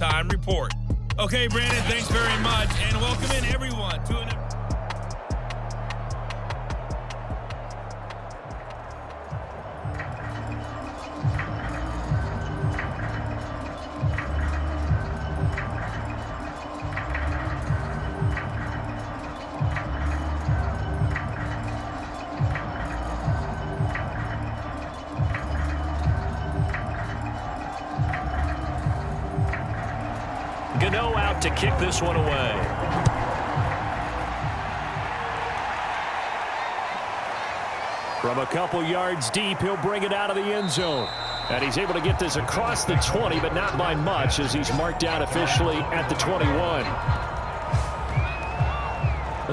Time report. Okay, Brandon, thanks very much, and welcome in everyone to an... Gano out to kick this one away. From a couple yards deep, he'll bring it out of the end zone. And he's able to get this across the 20, but not by much, as he's marked down officially at the 21.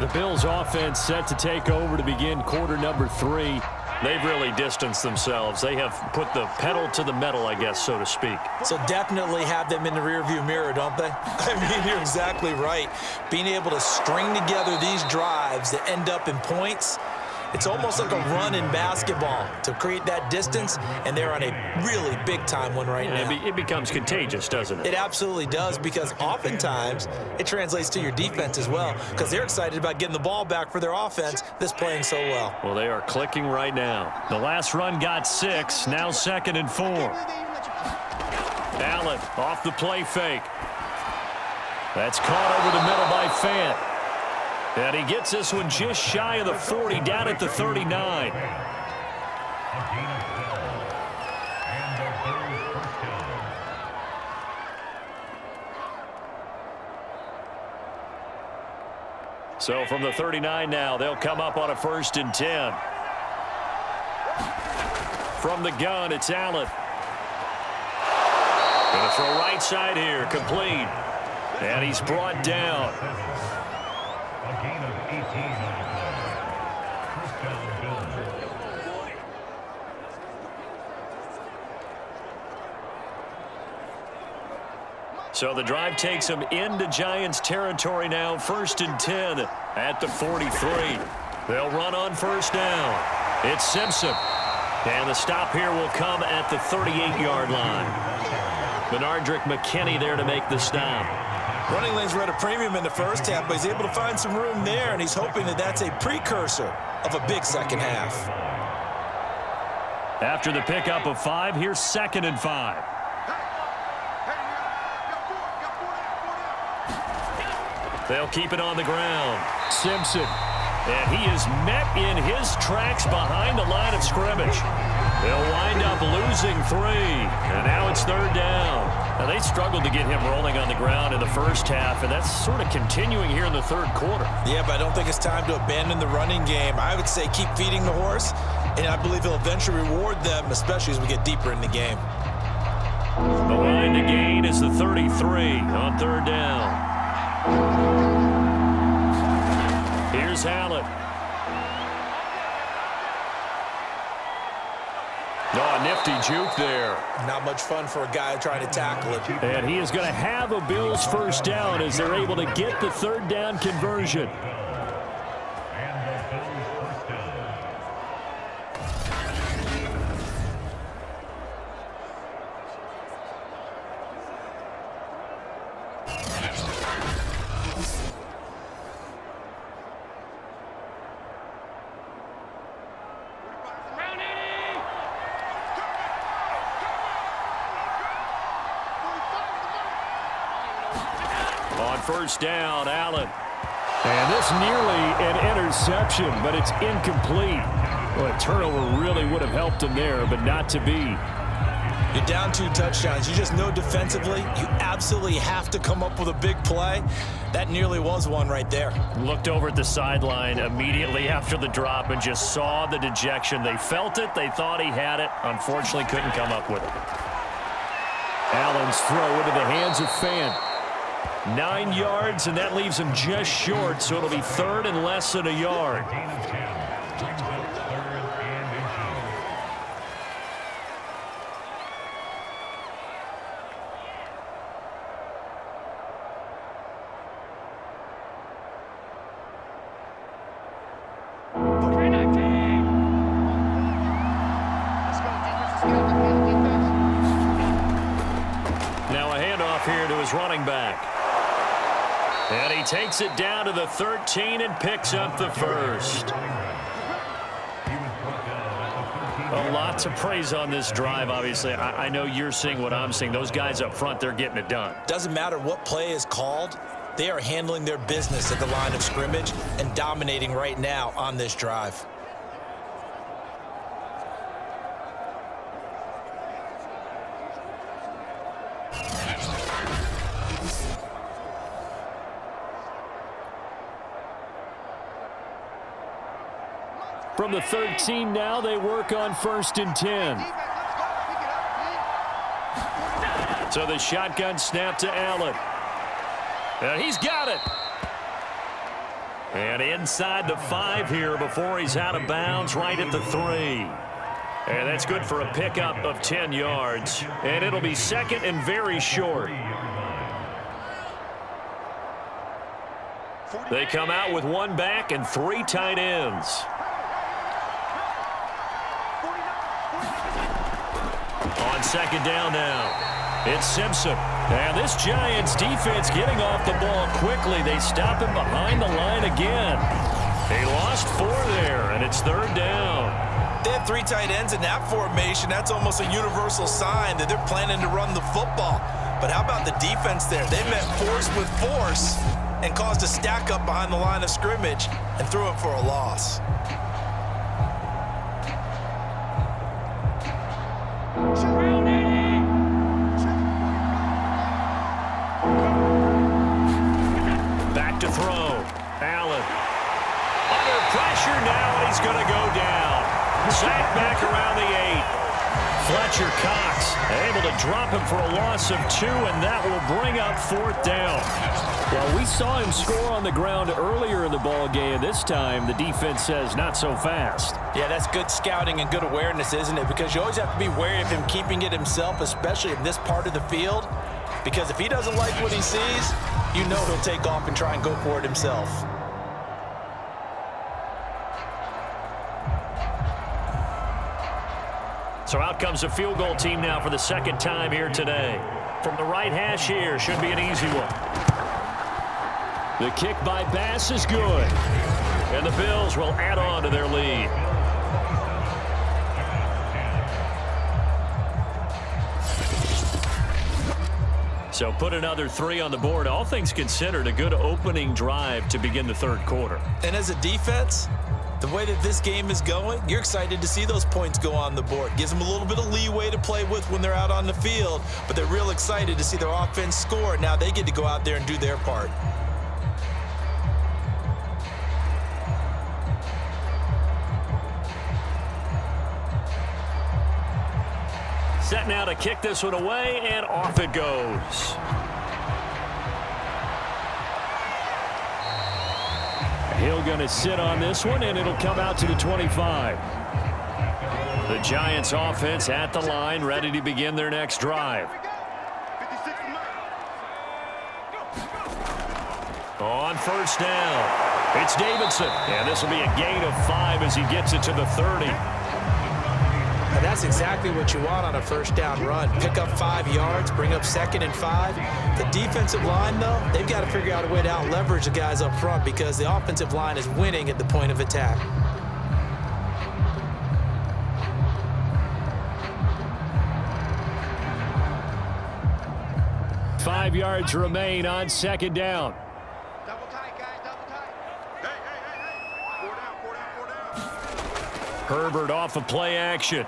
The Bills offense set to take over to begin quarter number 3. They've really distanced themselves. They have put the pedal to the metal, I guess, so to speak. So definitely have them in the rearview mirror, don't they? I mean, you're exactly right. Being able to string together these drives that end up in points, it's almost like a run in basketball to create that distance, and they're on a really big-time one right now. It becomes contagious, doesn't it? It absolutely does, because oftentimes it translates to your defense as well, because they're excited about getting the ball back for their offense that's playing so well. Well, they are clicking right now. The last run got 6, now 2nd and 4. Allen off the play fake. That's caught over the middle by Fant. And he gets this one just shy of the 40, down at the 39. So from the 39 now, they'll come up on a 1st and 10. From the gun, it's Allen. Going to throw right side here, complete. And he's brought down. A gain of 18 First down, Bills. So the drive takes them into Giants territory now. 1st and 10 at the 43. They'll run on 1st down. It's Simpson. And the stop here will come at the 38-yard line. Benardrick McKinney there to make the stop. Running lanes were at a premium in the first half, but he's able to find some room there, and he's hoping that that's a precursor of a big second half. After the pickup of 5, here's 2nd and 5. They'll keep it on the ground. Simpson. And he is met in his tracks behind the line of scrimmage. They'll wind up losing 3. And now it's 3rd down. Now, they struggled to get him rolling on the ground in the first half, and that's sort of continuing here in the 3rd quarter. Yeah, but I don't think it's time to abandon the running game. I would say keep feeding the horse, and I believe he'll eventually reward them, especially as we get deeper in the game. The line to gain is the 33 on 3rd down. Here's Allen. Oh, a nifty juke there. Not much fun for a guy trying to tackle it. And he is going to have a Bills 1st down as they're able to get the 3rd down conversion. On 1st down, Allen. And this nearly an interception, but it's incomplete. Well, a turnover really would have helped him there, but not to be. You're down 2 touchdowns. You just know defensively you absolutely have to come up with a big play. That nearly was one right there. Looked over at the sideline immediately after the drop and just saw the dejection. They felt it. They thought he had it. Unfortunately, couldn't come up with it. Allen's throw into the hands of Fant. 9 yards, and that leaves him just short, so it'll be 3rd and less than a yard. his running back. And he takes it down to the 13 and picks up the first. A lot to praise on this drive, obviously. I know you're seeing what I'm seeing. Those guys up front, they're getting it done. Doesn't matter what play is called. They are handling their business at the line of scrimmage and dominating right now on this drive. From the 13 now, they work on 1st and 10. So the shotgun snap to Allen. And he's got it. And inside the 5 here before he's out of bounds, right at the 3. And that's good for a pickup of 10 yards. And it'll be 2nd and very short. They come out with 1 back and 3 tight ends. On 2nd down now, it's Simpson. And this Giants defense getting off the ball quickly. They stop him behind the line again. They lost 4 there, and it's 3rd down. They have 3 tight ends in that formation. That's almost a universal sign that they're planning to run the football. But how about the defense there? They met force with force and caused a stack up behind the line of scrimmage and threw it for a loss. Back to throw. Allen. Under pressure now, and he's going to go down. Sacked back around the 8. Fletcher Cox able to drop him for a loss of 2, and that will bring up 4th down. Well, we saw him score on the ground earlier in the ball game. This time, the defense says not so fast. Yeah, that's good scouting and good awareness, isn't it? Because you always have to be wary of him keeping it himself, especially in this part of the field. Because if he doesn't like what he sees, you know he'll take off and try and go for it himself. So out comes a field goal team now for the 2nd time here today. From the right hash here, should be an easy one. The kick by Bass is good. And the Bills will add on to their lead. So put another 3 on the board. All things considered, a good opening drive to begin the 3rd quarter. And as a defense, the way that this game is going, you're excited to see those points go on the board. Gives them a little bit of leeway to play with when they're out on the field, but they're real excited to see their offense score. Now they get to go out there and do their part. Set now to kick this one away, and off it goes. Hill going to sit on this one, and it'll come out to the 25. The Giants offense at the line, ready to begin their next drive. On 1st down, it's Davidson, and this will be a gain of 5 as he gets it to the 30. And that's exactly what you want on a 1st down run. Pick up 5 yards, bring up 2nd and 5. The defensive line, though, they've got to figure out a way to out-leverage the guys up front because the offensive line is winning at the point of attack. Five yards remain on 2nd down. Double tight, guys, double tight. Hey. 4 down. Herbert off of play action.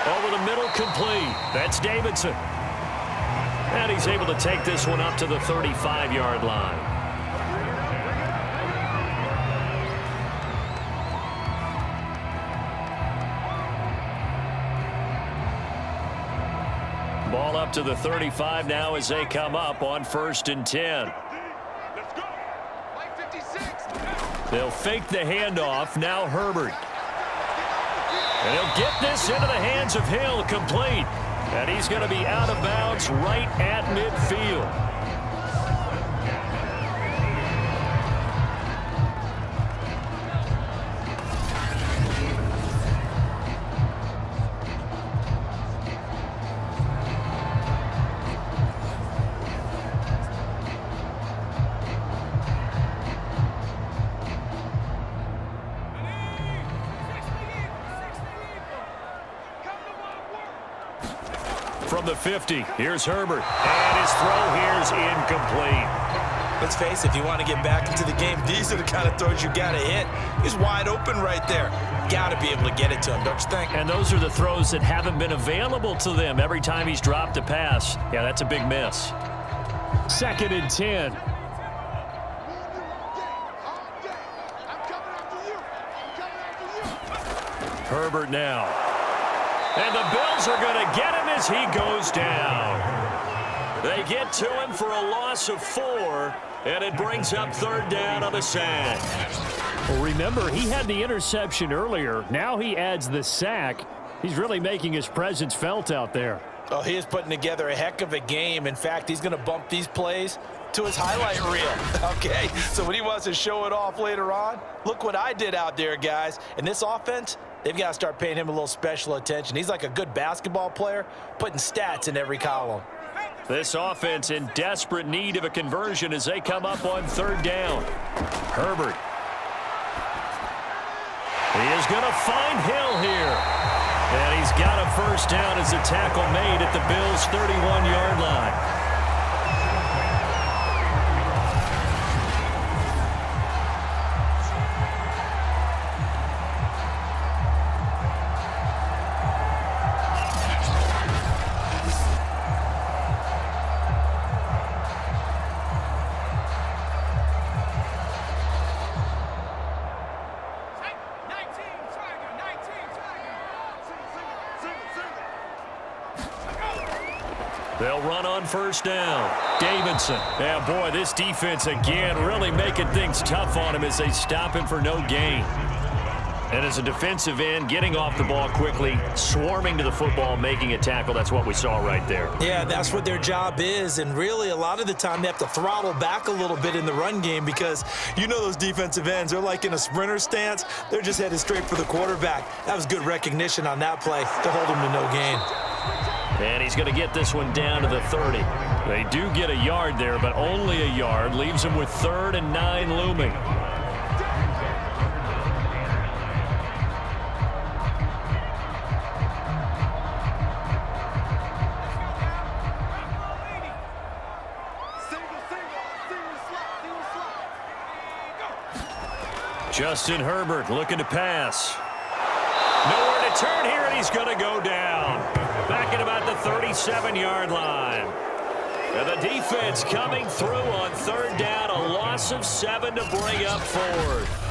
Over the middle, complete. That's Davidson. And he's able to take this one up to the 35-yard line. Ball up to the 35 now as they come up on 1st and 10. Let's go. White 56. They'll fake the handoff. Now Herbert. And he'll get this into the hands of Hill, complete. And he's going to be out of bounds right at midfield. from the 50. Here's Herbert. And his throw here's incomplete. Let's face it, if you want to get back into the game, these are the kind of throws you got to hit. He's wide open right there. Got to be able to get it to him, don't you think? And those are the throws that haven't been available to them every time he's dropped a pass. Yeah, that's a big miss. 2nd and 10. Herbert now. And the Bills are going to get him as he goes down. They get to him for a loss of 4, and it brings up 3rd down on the sack. Well, remember, he had the interception earlier. Now he adds the sack. He's really making his presence felt out there. Oh, he is putting together a heck of a game. In fact, he's going to bump these plays to his highlight reel. Okay, so when he wants to show it off later on, look what I did out there, guys. And this offense, they've got to start paying him a little special attention. He's like a good basketball player, putting stats in every column. This offense in desperate need of a conversion as they come up on 3rd down. Herbert. He is going to find Hill here. And he's got a 1st down as the tackle made at the Bills' 31-yard line. They'll run on 1st down. Davidson. Yeah, boy, this defense again really making things tough on him as they stop him for no gain. And as a defensive end, getting off the ball quickly, swarming to the football, making a tackle, that's what we saw right there. Yeah, that's what their job is. And really, a lot of the time, they have to throttle back a little bit in the run game because you know those defensive ends, they're like in a sprinter stance. They're just headed straight for the quarterback. That was good recognition on that play to hold him to no gain. And he's going to get this one down to the 30. They do get a yard there, but only a yard. Leaves him with 3rd and 9 looming. Justin Herbert looking to pass. Nowhere to turn here, and he's going to go down. Back at about the 37-yard line. And the defense coming through on 3rd down. A loss of 7 to bring up 4th.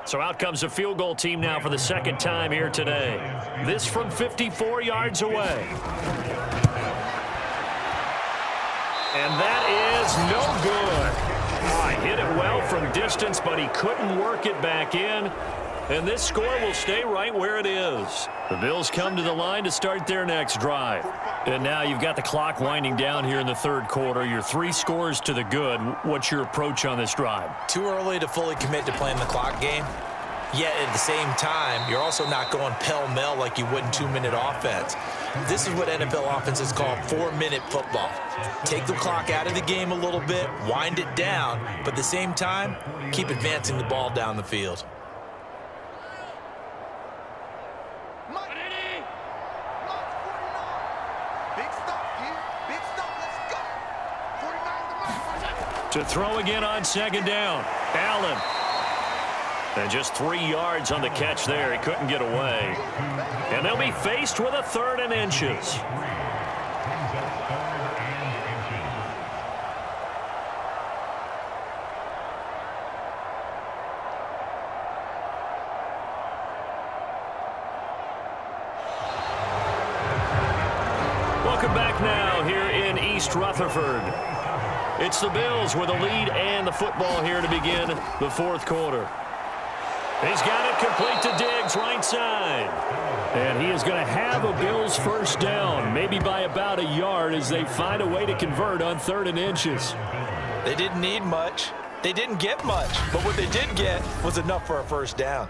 So out comes a field goal team now for the 2nd time here today. This from 54 yards away. And that is no good. Hit it well from distance, but he couldn't work it back in. And this score will stay right where it is. The Bills come to the line to start their next drive. And now you've got the clock winding down here in the 3rd quarter. You're 3 scores to the good. What's your approach on this drive? Too early to fully commit to playing the clock game. Yet at the same time, you're also not going pell-mell like you would in 2-minute offense. This is what NFL offenses call 4-minute football. Take the clock out of the game a little bit, wind it down, but at the same time, keep advancing the ball down the field. To throw again on 2nd down. Allen. And just 3 yards on the catch there. He couldn't get away. And they'll be faced with a 3rd and inches. Welcome back now here in East Rutherford. It's the Bills with a lead and the football here to begin the 4th quarter. He's got it complete to Diggs, right side. And he is going to have a Bills 1st down, maybe by about a yard as they find a way to convert on 3rd and inches. They didn't need much. They didn't get much, but what they did get was enough for a first down.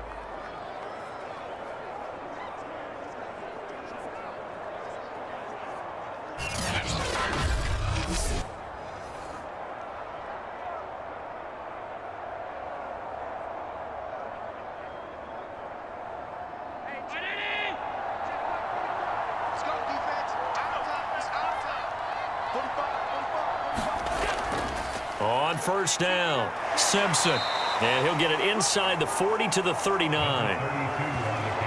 On first down, Simpson. And he'll get it inside the 40 to the 39.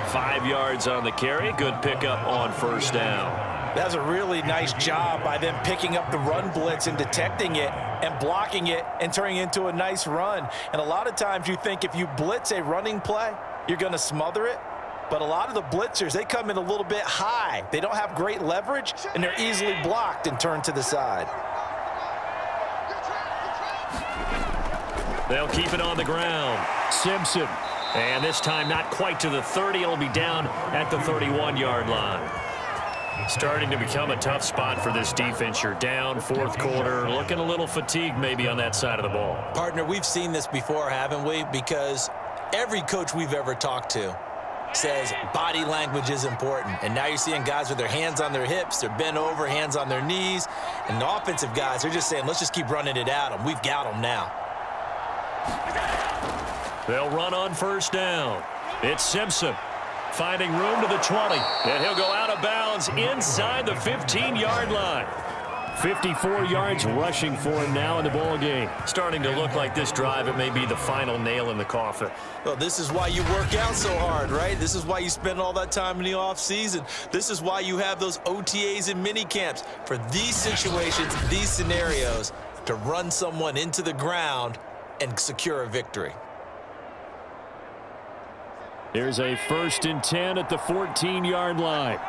5 yards on the carry. Good pickup on first down. That's a really nice job by them picking up the run blitz and detecting it and blocking it and turning it into a nice run. And a lot of times you think if you blitz a running play, you're going to smother it. But a lot of the blitzers, they come in a little bit high. They don't have great leverage, and they're easily blocked and turned to the side. They'll keep it on the ground. Simpson. And this time not quite to the 30. It'll be down at the 31-yard line. Starting to become a tough spot for this defense. You're down fourth quarter. Looking a little fatigued maybe on that side of the ball. Partner, we've seen this before, haven't we? Because every coach we've ever talked to says body language is important. And now you're seeing guys with their hands on their hips, they're bent over, hands on their knees. And the offensive guys, they're just saying, let's just keep running it at them. We've got them now. They'll run on first down. It's Simpson finding room to the 20. And he'll go out of bounds inside the 15-yard line. 54 yards rushing for him now in the ball game. Starting to look like this drive, it may be the final nail in the coffin. Well, this is why you work out so hard, right? This is why you spend all that time in the offseason. This is why you have those OTAs and mini camps for these situations, these scenarios, to run someone into the ground and secure a victory. Here's a 1st and 10 at the 14-yard line.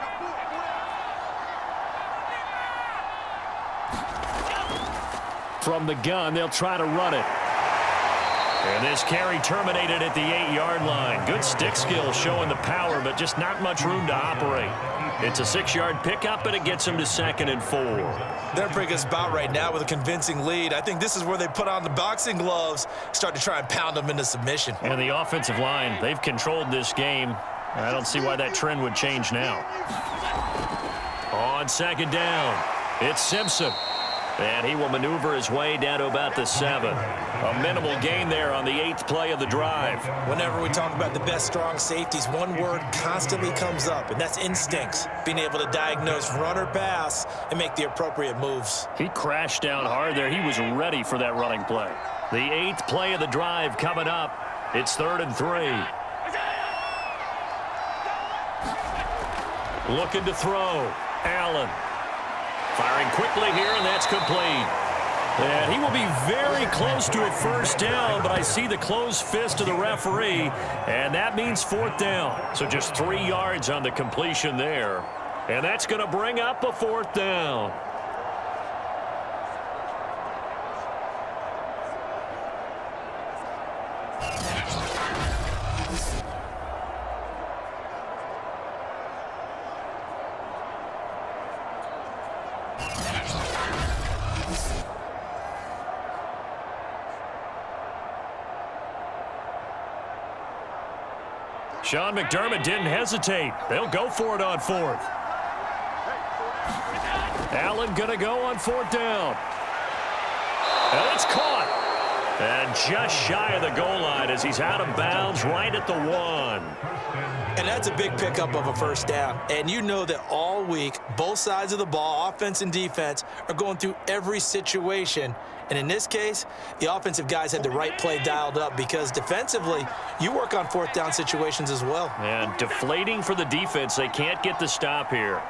From the gun, they'll try to run it. And this carry terminated at the 8-yard line. Good stick skill showing the power, but just not much room to operate. It's a 6-yard pickup, and it gets him to 2nd and 4. They're a pretty good spot right now with a convincing lead. I think this is where they put on the boxing gloves, start to try and pound them into submission. And the offensive line, they've controlled this game. I don't see why that trend would change now. On 2nd down, it's Simpson. And he will maneuver his way down to about the 7. A minimal gain there on the 8th play of the drive. Whenever we talk about the best strong safeties, one word constantly comes up, and that's instincts. Being able to diagnose run or pass and make the appropriate moves. He crashed down hard there. He was ready for that running play. The 8th play of the drive coming up. It's 3rd and 3. Looking to throw. Allen. Firing quickly here, and that's complete. And he will be very close to a first down, but I see the closed fist of the referee, and that means 4th down. So just 3 yards on the completion there. And that's going to bring up a 4th down. Sean McDermott didn't hesitate. They'll go for it on 4th. Allen going to go on 4th down. And it's caught. And just shy of the goal line as he's out of bounds right at the 1. And that's a big pickup of a first down. And you know that all week, both sides of the ball, offense and defense, are going through every situation. And in this case, the offensive guys had the right play dialed up because defensively, you work on 4th down situations as well. And deflating for the defense. They can't get the stop here.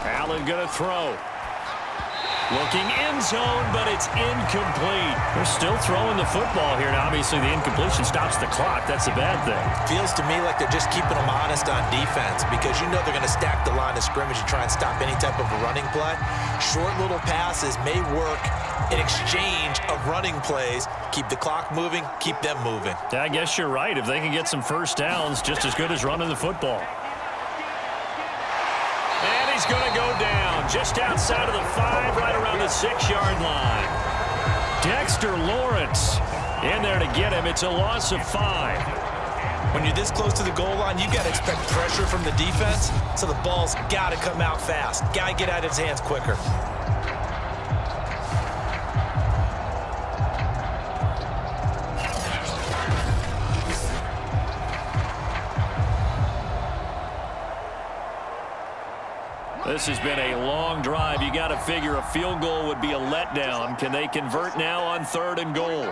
Allen going to throw. Looking end zone, but it's incomplete. They're still throwing the football here. Now, obviously, the incompletion stops the clock. That's a bad thing. Feels to me like they're just keeping them honest on defense because you know they're going to stack the line of scrimmage and try and stop any type of a running play. Short little passes may work in exchange of running plays. Keep the clock moving, keep them moving. Yeah, I guess you're right. If they can get some first downs, just as good as running the football. And he's going to go down just outside of the 5, right around the 6-yard line. Dexter Lawrence in there to get him. It's a loss of 5. When you're this close to the goal line, you've got to expect pressure from the defense, so the ball's got to come out fast. Got to get out of his hands quicker. This has been a long drive. You got to figure a field goal would be a letdown. Can they convert now on 3rd and goal?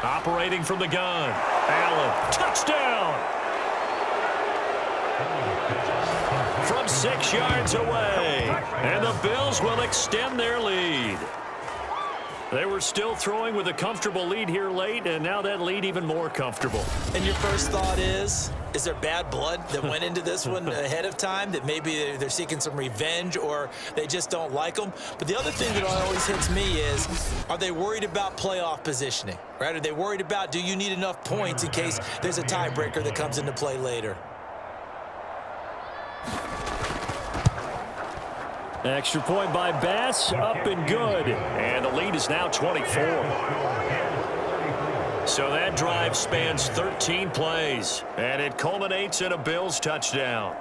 Operating from the gun. Allen, touchdown! From 6 yards away. And the Bills will extend their lead. They were still throwing with a comfortable lead here late, and now that lead even more comfortable. And your first thought is there bad blood that went into this one ahead of time, that maybe they're seeking some revenge or they just don't like them? But the other thing that always hits me is, are they worried about playoff positioning, right? Are they worried about, do you need enough points in case there's a tiebreaker that comes into play later? Extra point by Bass, up and good. And the lead is now 24. So that drive spans 13 plays, and it culminates in a Bills touchdown.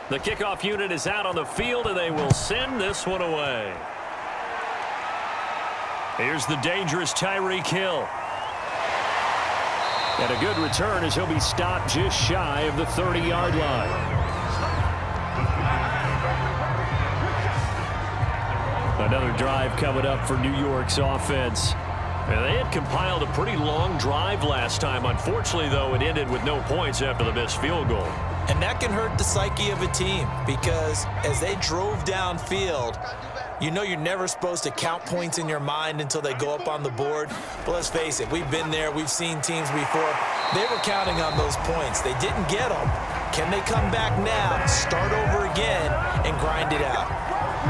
The kickoff unit is out on the field, and they will send this one away. Here's the dangerous Tyreek Hill. And a good return as he'll be stopped just shy of the 30-yard line. Another drive coming up for New York's offense. And they had compiled a pretty long drive last time. Unfortunately, though, it ended with no points after the missed field goal. And that can hurt the psyche of a team, because as they drove downfield, you know you're never supposed to count points in your mind until they go up on the board. But let's face it, we've been there. We've seen teams before. They were counting on those points. They didn't get them. Can they come back now, start over again, and grind it out?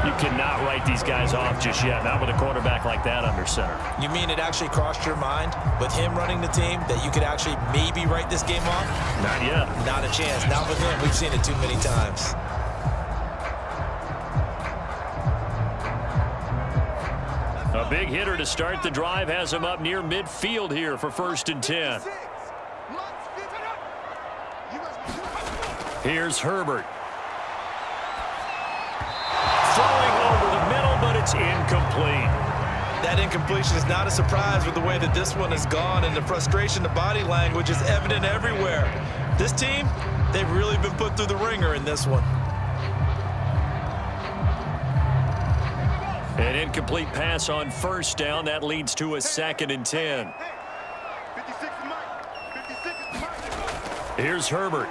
You cannot write these guys off just yet, not with a quarterback like that under center. You mean it actually crossed your mind with him running the team that you could actually maybe write this game off? Not yet. Not a chance. Not with him. We've seen it too many times. A big hitter to start the drive has him up near midfield here for 1st and 10. Here's Herbert. Throwing over the middle, but it's incomplete. That incompletion is not a surprise with the way that this one has gone, and the frustration, the body language is evident everywhere. This team, they've really been put through the ringer in this one. An incomplete pass on 1st down. That leads to a 2nd and 10. Here's Herbert.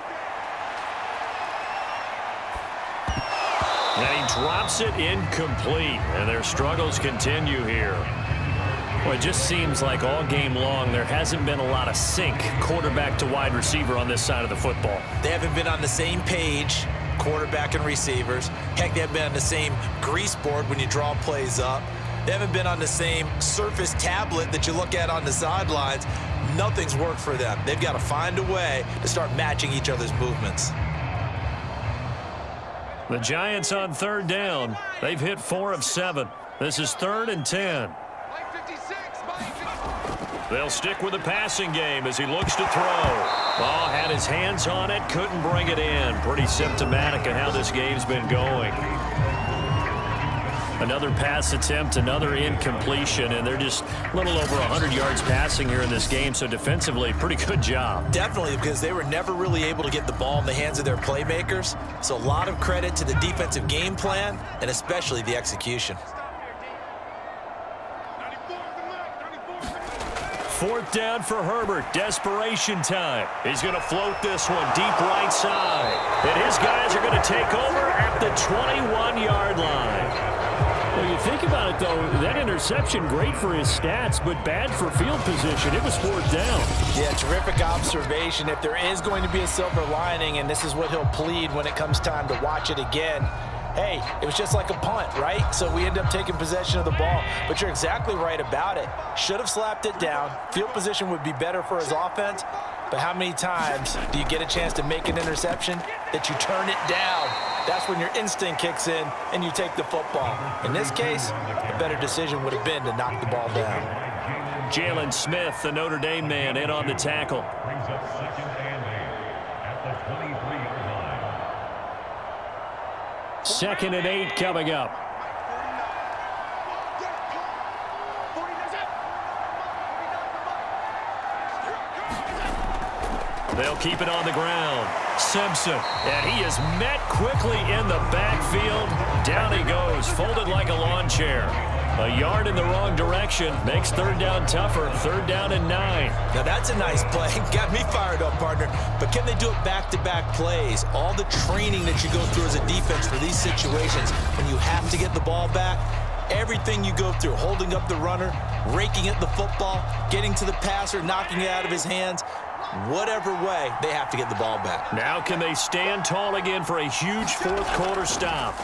And he drops it incomplete, and their struggles continue here. Well, it just seems like all game long there hasn't been a lot of sync quarterback to wide receiver on this side of the football. They haven't been on the same page, quarterback and receivers. Heck, they haven't been on the same grease board when you draw plays up. They haven't been on the same surface tablet that you look at on the sidelines. Nothing's worked for them. They've got to find a way to start matching each other's movements. The Giants on 3rd down. They've hit 4 of 7. This is 3rd and 10. They'll stick with the passing game as he looks to throw. Ball had his hands on it, couldn't bring it in. Pretty symptomatic of how this game's been going. Another pass attempt, another incompletion, and they're just a little over 100 yards passing here in this game, so defensively, pretty good job. Definitely, because they were never really able to get the ball in the hands of their playmakers. So a lot of credit to the defensive game plan and especially the execution. 4th down for Herbert. Desperation time. He's going to float this one deep right side. And his guys are going to take over at the 21-yard line. Well, you think about it, though, that interception, great for his stats, but bad for field position. It was 4th down. Yeah, terrific observation. If there is going to be a silver lining, and this is what he'll plead when it comes time to watch it again, hey, it was just like a punt, right? So we end up taking possession of the ball. But you're exactly right about it. Should have slapped it down. Field position would be better for his offense. But how many times do you get a chance to make an interception that you turn it down? That's when your instinct kicks in and you take the football. In this case, a better decision would have been to knock the ball down. Jalen Smith, the Notre Dame man, in on the tackle. Brings up 2nd and 8 at the 23-yard line. 2nd and 8 coming up. They'll keep it on the ground. Simpson, and he is met quickly in the backfield. Down he goes, folded like a lawn chair. A yard in the wrong direction makes 3rd down tougher. 3rd down and 9. Now that's a nice play. Got me fired up, partner. But can they do it back-to-back plays? All the training that you go through as a defense for these situations, when you have to get the ball back, everything you go through, holding up the runner, raking at the football, getting to the passer, knocking it out of his hands, whatever way, they have to get the ball back. Now can they stand tall again for a huge 4th quarter stop?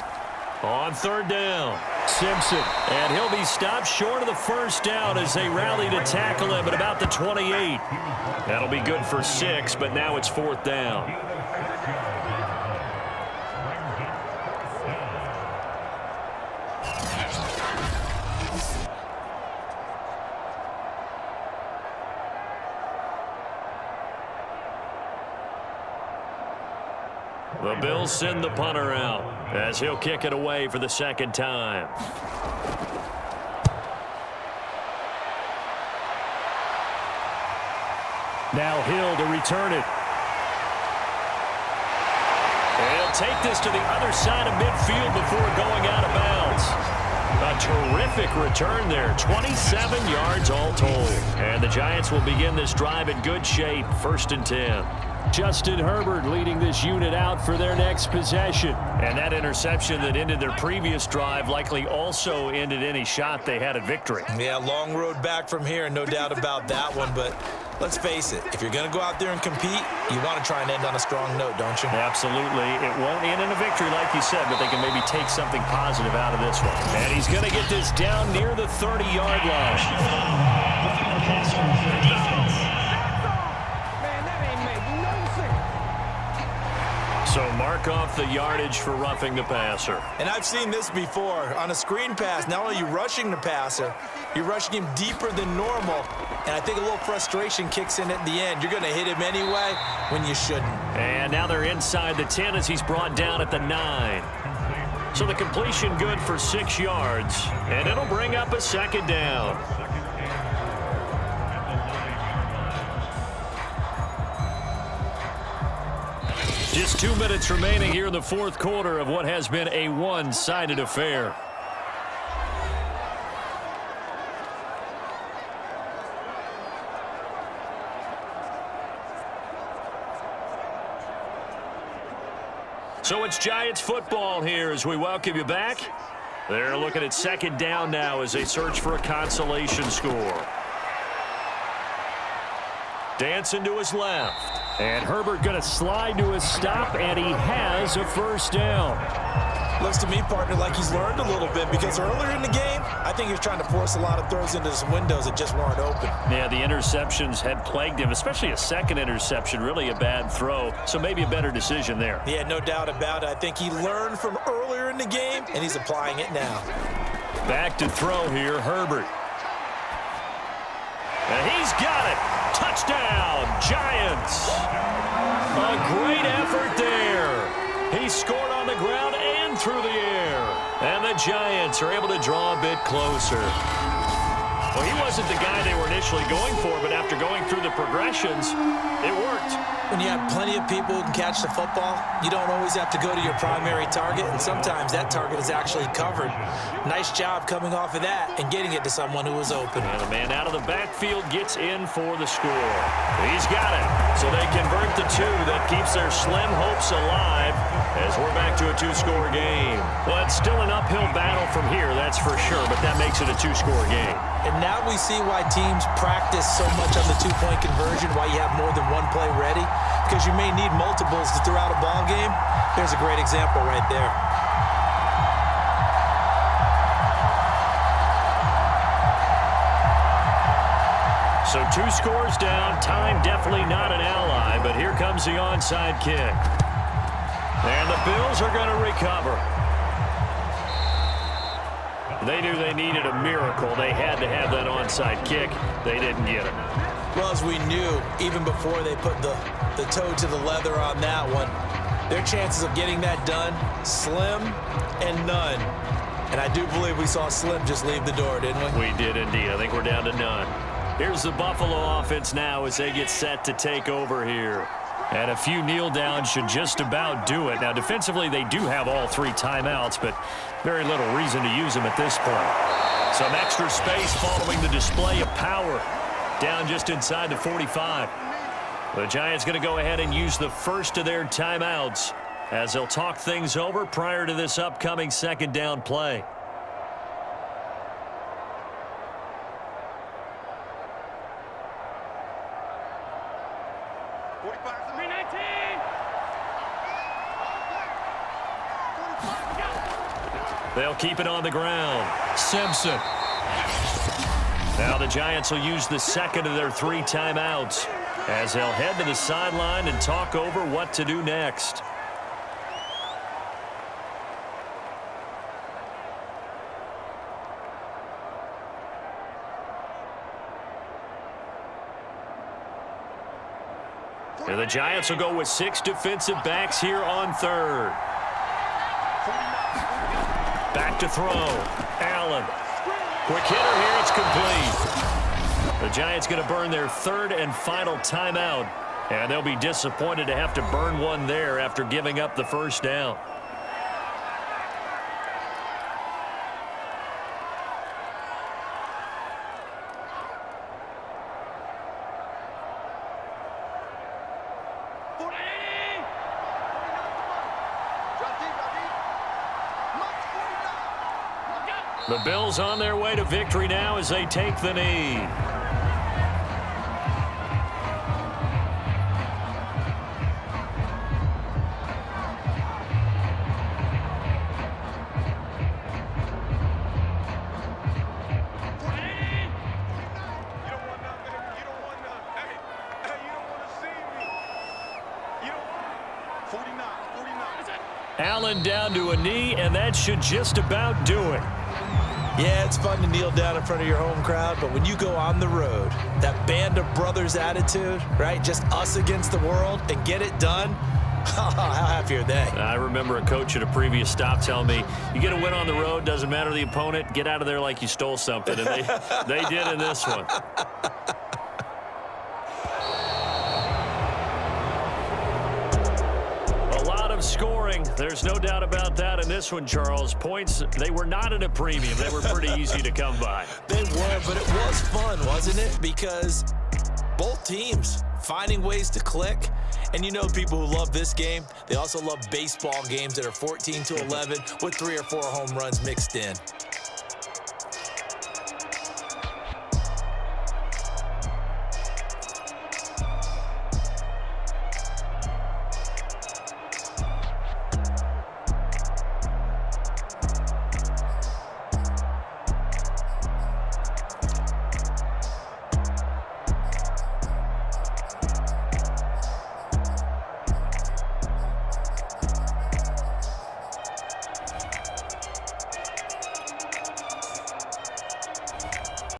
On 3rd down, Simpson, and he'll be stopped short of the 1st down as they rally to tackle him at about the 28. That'll be good for 6, but now it's 4th down. The Bills send the punter out as he'll kick it away for the 2nd time. Now Hill to return it. And he'll take this to the other side of midfield before going out of bounds. A terrific return there, 27 yards all told. And the Giants will begin this drive in good shape, 1st and 10. Justin Herbert leading this unit out for their next possession. And that interception that ended their previous drive likely also ended any shot they had at victory. Yeah, long road back from here, no doubt about that one. But let's face it, if you're going to go out there and compete, you want to try and end on a strong note, don't you? Absolutely. It won't end in a victory like you said, but they can maybe take something positive out of this one. And he's going to get this down near the 30-yard line. So mark off the yardage for roughing the passer. And I've seen this before. On a screen pass, not only are you rushing the passer, you're rushing him deeper than normal. And I think a little frustration kicks in at the end. You're going to hit him anyway when you shouldn't. And now they're inside the 10 as he's brought down at the 9. So the completion good for 6 yards. And it'll bring up a 2nd down. Just 2 minutes remaining here in the 4th quarter of what has been a one-sided affair. So it's Giants football here as we welcome you back. They're looking at 2nd down now as they search for a consolation score. Dancing to his left. And Herbert going to slide to a stop, and he has a 1st down. Looks to me, partner, like he's learned a little bit because earlier in the game, I think he was trying to force a lot of throws into some windows that just weren't open. Yeah, the interceptions had plagued him, especially a 2nd interception, really a bad throw. So maybe a better decision there. Yeah, no doubt about it. I think he learned from earlier in the game, and he's applying it now. Back to throw here, Herbert. And he's got it. Touchdown, Giants. A great effort there. He scored on the ground and through the air. And the Giants are able to draw a bit closer. Well, he wasn't the guy they were initially going for, but after going through the progressions, it worked. When you have plenty of people who can catch the football, you don't always have to go to your primary target, and sometimes that target is actually covered. Nice job coming off of that and getting it to someone who was open. And the man out of the backfield gets in for the score. He's got it. So they convert the two. That keeps their slim hopes alive as we're back to a two-score game. Well, it's still an uphill battle from here, that's for sure, but that makes it a two-score game. And now we see why teams practice so much on the two-point conversion, why you have more than one play ready, because you may need multiples to throw out a ball game. Here's a great example right there. So 2 scores down, time definitely not an ally, but here comes the onside kick. And the Bills are going to recover. They knew they needed a miracle. They had to have that onside kick. They didn't get it. Well, as we knew, even before they put the toe to the leather on that one, their chances of getting that done, slim and none. And I do believe we saw Slim just leave the door, didn't we? We did indeed. I think we're down to none. Here's the Buffalo offense now as they get set to take over here. And a few kneel downs should just about do it. Now, defensively, they do have all 3 timeouts, but very little reason to use them at this point. Some extra space following the display of power down just inside the 45. The Giants going to go ahead and use the first of their timeouts as they'll talk things over prior to this upcoming second down play. They'll keep it on the ground. Simpson. Now the Giants will use the second of their 3 timeouts as they'll head to the sideline and talk over what to do next. And the Giants will go with 6 defensive backs here on third. Back to throw. Allen. Quick hitter here. It's complete. The Giants going to burn their 3rd and final timeout. And they'll be disappointed to have to burn one there after giving up the first down. The Bills on their way to victory now as they take the knee. Allen down to a knee, and that should just about do it. Yeah, it's fun to kneel down in front of your home crowd, but when you go on the road, that band of brothers attitude, right, just us against the world, and get it done, how happy are they? I remember a coach at a previous stop telling me, you get a win on the road, doesn't matter the opponent, get out of there like you stole something, and they did in this one. Scoring, there's no doubt about that in this one, Charles. Points, they were not at a premium. They were pretty easy to come by. They were, but it was fun, wasn't it? Because both teams finding ways to click. And you know people who love this game, they also love baseball games that are 14-11 with 3 or 4 home runs mixed in.